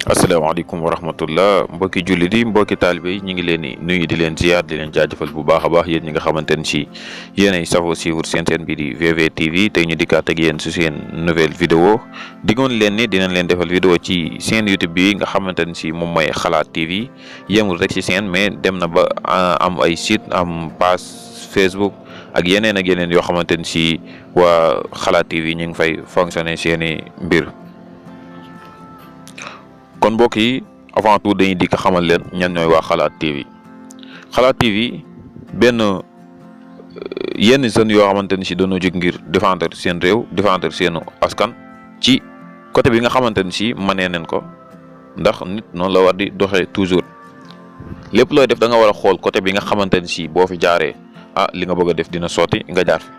asalaamaaleykum wa rahmatullah mbokki jullit yi mbokki taalibe yi ñu ngi leen di nuyu di leen ziar di leen jaajëfal bu baax a baax yéen ñi nga xamante ne si yéenay safoo suivre seen bi di VV TV tey ñu dikkaat ak yéen su seen nouvelle vidéo diggoon leen ni dinañ leen defal vidéo ci seen YouTube bi nga xamante ne si moom mooy Xalaat TV yemul rek si seen mais dem na ba am ay site am page Facebook ak yeneen yoo xamante ne si waa Xalaat TV ñu ngi fay fonctionner seeni mbir. kon mbokk yi avant tout dañuy dikk xamal leen ñan ñooy waa Xalaat TV Xalaat TV benn yenn jeunes yoo xamante ni si dañoo jóg ngir défendre seen réew défendre seenu askan ci côté bi nga xamante ni si mënee nañ ko ndax nit noonu la war di doxee toujours lépp looy def da nga war a xool côté bi nga xamante ni si boo fi jaaree li nga bëgg a def dina sotti nga jaar fi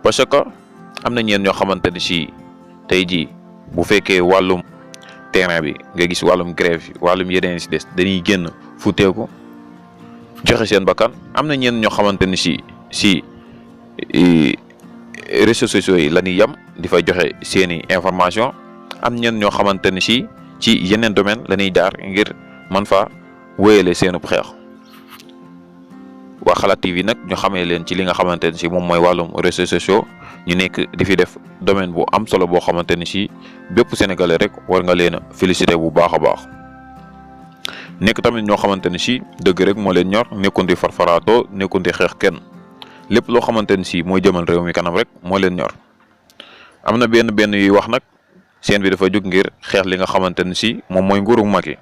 parce que am na ñeen ñoo xamante ni si tey jii bu fekkee wàllum terrain bi nga gis wàllum grève yi wàllum yeneen si des dañuy génn futeeku joxe seen bakkan am na ñenn ñoo xamante ni si réseaux sociaux yi la ñuy yem di fay joxe seeni information am ñenn ñoo xamante ni ci yeneen domaine la ñuy jaar ngir man fa wéyale seenub xeex waa Xalaat TV nag ñu xamee leen ci li nga xamante ni si moom mooy wàllum réseaux sociaux ñu nekk di fi def domaine bu am solo boo xamante ni si bépp sénégalais rek war nga leen a féliciter bu baax a baax nekk tamit ñoo xamante ni si dëgg rek moo leen ñor nekkuñ di farfaraatoo nekkuñ di xeex kenn lépp loo xamante ni si mooy jëmal réew mi kanam rek moo leen ñor. am na benn yuy wax nag seen bi dafa jóg ngir xeex li nga xamante ni si moom mooy nguuru Macky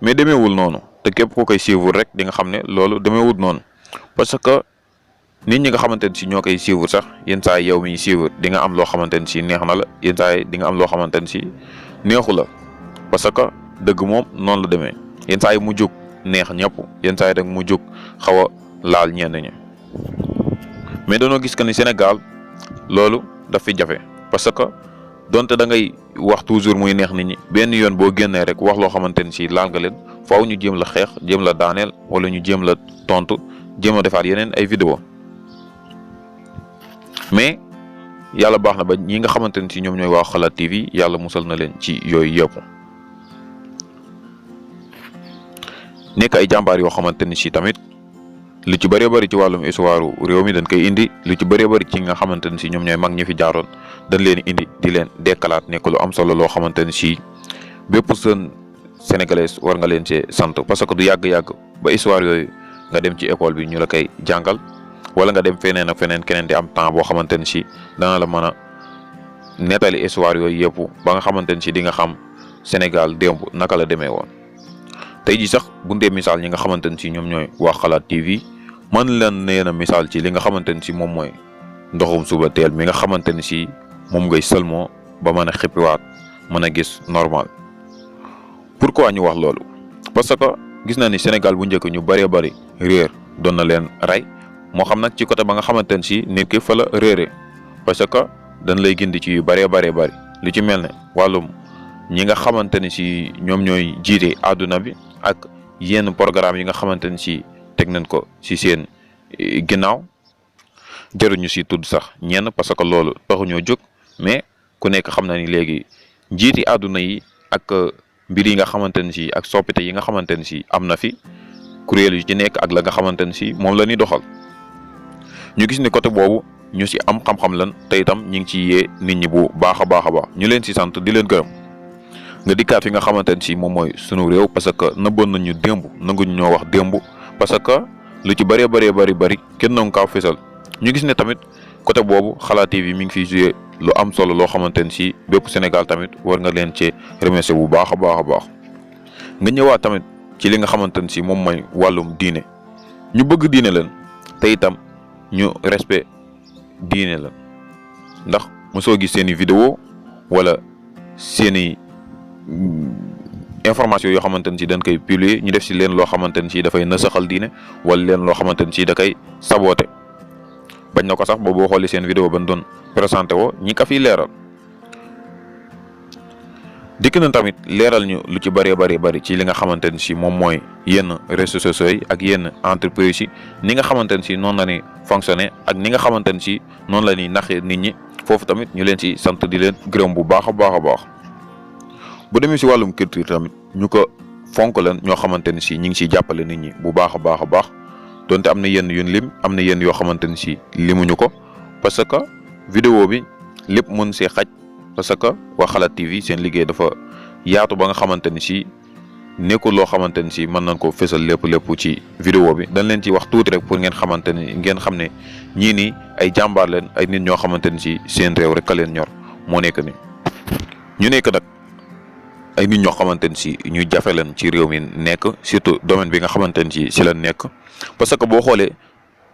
mais demeewul noonu te képp ku koy suivre rek di nga xam ne loolu demeewul noonu parce que. nit ñi nga xamante ne si ñoo koy suivre sax yenn saa yi yow mi suivre di nga am loo xamante ne si neex na la yenn saa yi di nga am loo xamante ne si neexu la parce que dëgg moom noonu la demee yenn saa yi mu jóg neex ñëpp yenn saa yi rek mu jóg xaw a laal ñenn ñi mais dañoo gis que ni Sénégal loolu daf fi jafe parce que donte da ngay wax toujours muy neex nit ñi benn yoon boo génnee rek wax loo xamante ne si laal nga leen faaw ñu jéem la xeex jéem la daaneel wala ñu jéem la tontu jéem a defaat yeneen ay vidéo mais yàlla baax na ba ñi nga xamante ne si ñoom ñooy waa Xalaat TV yàlla musal na leen ci yooyu yëpp nekk ay jàmbaar yoo xamante ni si tamit lu ci bëree bëri ci wàllum histoire réew mi dañ koy indi lu ci bëree bëri ci nga xamante ne si ñoom ñooy mag ñi fi jaaroon dañ leen indi di leen dekkalaat nekk lu am solo loo xamante ni si bépp seen sénégalais war nga leen cee sant parce que du yàgg-yàgg ba histoire yooyu nga dem ci école bi ñu la koy jàngal. wala nga dem feneen ak feneen keneen di am temps boo xamante ni si dana la mën a nettali histoire yooyu yëpp ba nga xamante ni si di nga xam Sénégal démb naka la demee woon. tey ji sax bu ndee misaal ñi nga xamante ni si ñoom ñooy waa Xalaat TV man leen nee na misaal ci li nga xamante ni si moom mooy ndoxum suba teel mi nga xamante ni si moom ngay sëlmoo ba mën a xippiwaat mën a gis normal. pourquoi ñu wax loolu parce que gis na ni Sénégal bu njëkk ñu bëree bëri réer doon na leen rey. moo xam nag ci côté ba nga xamante ne si nit ki fa la réere parce que dañ lay gindi ci yu bëree bëri lu ci mel ne wàllum ñi nga xamante ne si ñoom ñooy jiite àdduna bi ak yenn programme yi nga xamante ne si teg nañ ko si seen ginnaaw jëruñu si tudd sax ñenn parce que loolu taxuñoo jóg mais ku nekk xam na ni léegi jiiti àdduna yi ak mbir yi nga xamante ne si ak soppite yi nga xamante ne si am na fi kuréel yu ci nekk ak la nga xamante ne si moom la ñuy doxal. ñu gis ne côté boobu ñu si am xam-xam lan te itam ñu ngi ci yee nit ñi bu baax a baax ñu leen si sant di leen gërëm nga dikkaat fi nga xamante ne si moom mooy sunu réew parce que nëbboon nañu démb nanguñu ñoo wax démb parce que lu ci bëree bëri kenn nangu kaa fésal ñu gis ne tamit côté boobu Xalaat TV mi ngi fiy joué lu am solo loo xamante ne si bépp Sénégal tamit war nga leen cee remercier bu baax a baax nga ñëwaat tamit ci li nga xamante ne si moom mooy wàllum diine ñu bëgg diine leen te itam. ñu respect diine la ndax mosoo gis seeni vidéo wala seeni information yoo xamante ne si dañ koy publier ñu def si leen loo xamante ne si dafay nasaxal diine wala leen loo xamante ne si da koy saboté bañ na ko sax boo xoolee seen vidéo ban doon présenté woo ñi ka fiy leeral dikk na tamit leeral ñu lu ci bëree bëri ci li nga xamante ne si moom mooy yenn réseaux sociaux yi ak yenn entreprise yi ni nga xamante ne si noonu la ñuy fonctionner ak ni nga xamante ne si noonu la ñuy naxee nit ñi foofu tamit ñu leen ci sant di leen gërëm bu baax a baax bu demee si wàllum culture tamit ñu ko fonk leen ñoo xamante ni si ñu ngi siy jàppale nit ñi bu baax a baax donte am na yenn yu lim am na yenn yoo xamante ni si limuñu ko parce que vidéo bi lépp mën see xaj parce que waa Xalaat TV seen liggéey dafa yaatu ba nga xamante ni si nekkul loo xamante ni si mën nañ ko fésal lépp ci vidéo bi dañ leen ci wax tuuti rek pour ngeen xamante ni ngeen xam ne ñii nii ay jàmbaar leen ay nit ñoo xamante ni si seen réew rek ka leen ñor moo nekk ni ñu nekk nag ay nit ñoo xamante ni si ñu jafe leen ci réew mi nekk surtout domaine bi nga xamante ni si la nekk parce que boo xoolee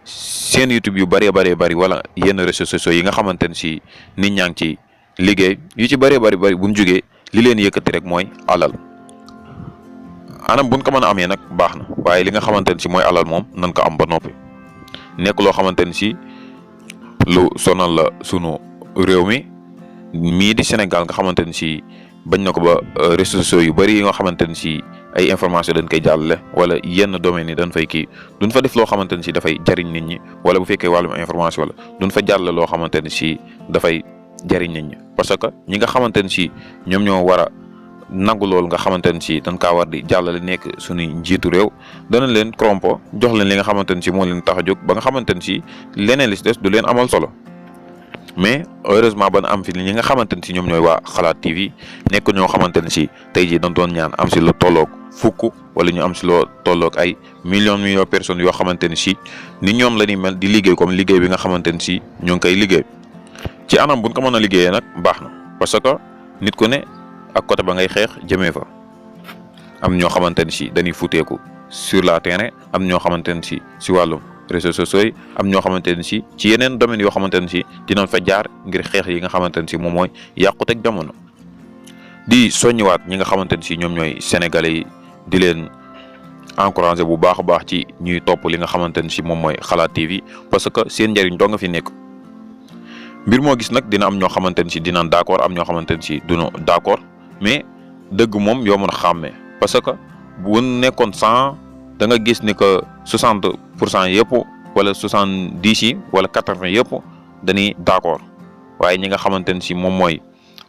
seen YouTube yu bëree bëri wala yenn réseaux sociaux yi nga xamante ni si nit ñaa ngi ci liggéey yu ci bëree bëri bu ñu jugee li leen yëkkati rek mooy alal anam buñ ko mën a amee nag baax na waaye li nga xamante ni si mooy alal moom nan ko am ba noppi nekk loo xamante ni si lu sonal la sunu réew mi mii di Sénégal nga xamante ni si bañ na ko ba réseaux sociaux yu bëri yi nga xamante ni si ay information dañ koy jàllale wala yenn domaines yi dañ fay kii duñ fa def loo xamante ni si dafay jariñ nit ñi wala bu fekkee wàllum information la duñ fa jàllale loo xamante ni si dafay jariñ nit ñi parce que ñi nga xamante ni si ñoom ñoo war a nangu loolu nga xamante ni si dañ kaa war di jàllale nekk suñuy njiitu réew danañ leen corrompo jox leen li nga xamante ni si moo leen tax a jóg ba nga xamante ni si leneen li si des du leen amal solo mais heureusement ban am fi ñi nga xamante ni si ñoom ñooy waa Xalaat TV nekk ñoo xamante ni si tey jii dañ doon ñaan am si lu tolloog fukk wala ñu am si loo tolloog ay millions personnes yoo xamante ni si ni ñoom la ñuy mel di liggéey comme liggéey bi nga xamante ni si ñoo ngi koy liggéey ci anam buñ ko mën a liggéeyee nag baax na parce que nit ku ne ak côté ba ngay xeex jëmee fa am ñoo xamante ni si dañuy futeeku sur la terrain am ñoo xamante ni si wàllum réseaux sociaux yi am ñoo xamante ni si ci yeneen domaines yoo xamante ni si dinañ fa jaar ngir xeex yi nga xamante ni si moom mooy yàquteg jamono di soññiwaat ñi nga xamante ni si ñoom ñooy sénégalais yi di leen encourager bu baax a baax ci ñuy topp li nga xamante ni si moom mooy Xalaat TV parce que seen njëriñ doo nga fi nekk mbir moo gis nag dina am ñoo xamante ni si dinañ d'accord am ñoo xamante ni si duñu d'accord mais dëgg moom yoo mën a xàmmee parce que bu nekkoon 100 da nga gis ni que 60% yëpp wala 70 yi wala 80 yëpp dañuy d'accord waaye ñi nga xamante ni si moom mooy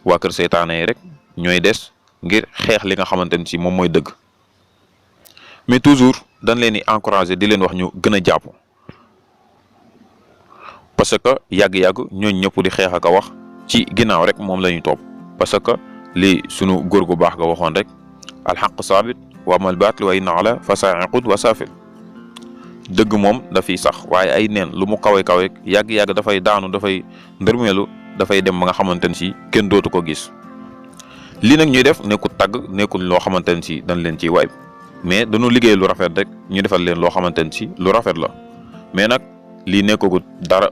waa kër seytaane yi rek ñooy des ngir xeex li nga xamante ni si moom mooy dëgg mais toujours dañ leen di encourager di leen wax ñu gën a jàpp parce que yàgg-yàgg ñooñ ñëpp di xeex ak a wax ci ginnaaw rek moom la ñuy topp parce que li sunu góor gu baax ga waxoon rek alxaq saabit wa amal baatil wa inna ala fasaiqud wa saafil dëgg moom dafiy sax waaye ay neen lu mu kawe yàgg-yàgg dafay daanu dafay ndërmeelu dafay dem ba nga xamante ne si kenn dootu ko gis lii nag ñuy def nekkul tagg nekkul loo xamante ne si dañ leen ciy waay mais dañu liggéey lu rafet rek ñu defal leen loo xamante ne si lu rafet la mais nag lii nekkagut dara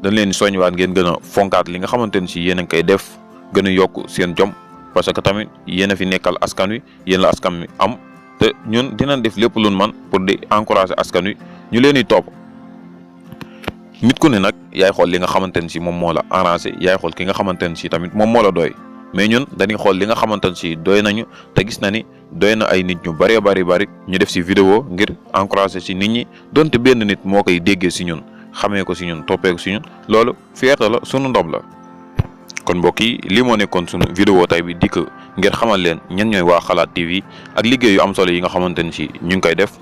dañ leen soññiwaat ngeen gën a fonkaat li nga xamante ne si yéen a ngi koy def gën a yokk seen jom parce que tamit yéen a fi nekkal askan wi yéen la askan wi am te ñun dinañ def lépp luñ man pour di encourager askan wi ñu leen di topp nit ku ne nag yaay xool li nga xamante ne si moom moo la arrangé yaay xool ki nga xamante ne si tamit moom moo la doy mais ñun dañuy xool li nga xamante ne si doy nañu te gis na ni doy na ay nit ñu bëree bëri ñu def si vidéo ngir encourager si nit ñi donte benn nit moo koy déggee si ñun xamee ko si ñun toppee ko si ñun loolu fierté la sunu ndam la. kon mbokk yi lii moo nekkoon sunu vidéo tay bi dikk ngir xamal leen ñan ñooy waa Xalaat TV ak liggéey yu am solo yi nga xamante ne si ñu ngi koy def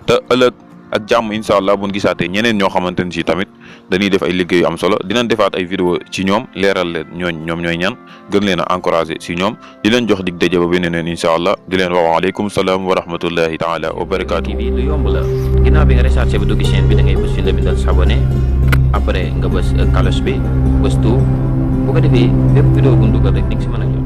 te ëllëg ak jàmm incha allah buñ gisaatee ñeneen ñoo xamante ne si tamit dañuy def ay liggéey yu am solo dinañ defaat ay vidéo ci ñoom leeral leen ñoom ñooy ñan gën leen a encourager si ñoom di leen jox dig daje ba beneen incha allah di leen wax waaleykum salaam wa rahmatullahi taala wa barakaatu. TV lu yomb la ginnaaw bi nga rechargé ba dugg chaîne bi da ngay bës fi la bindal s'abonner après nga bës cloche bi bës tout bu ko defee bépp vidéo bu ñu dugal rek di nga si mën a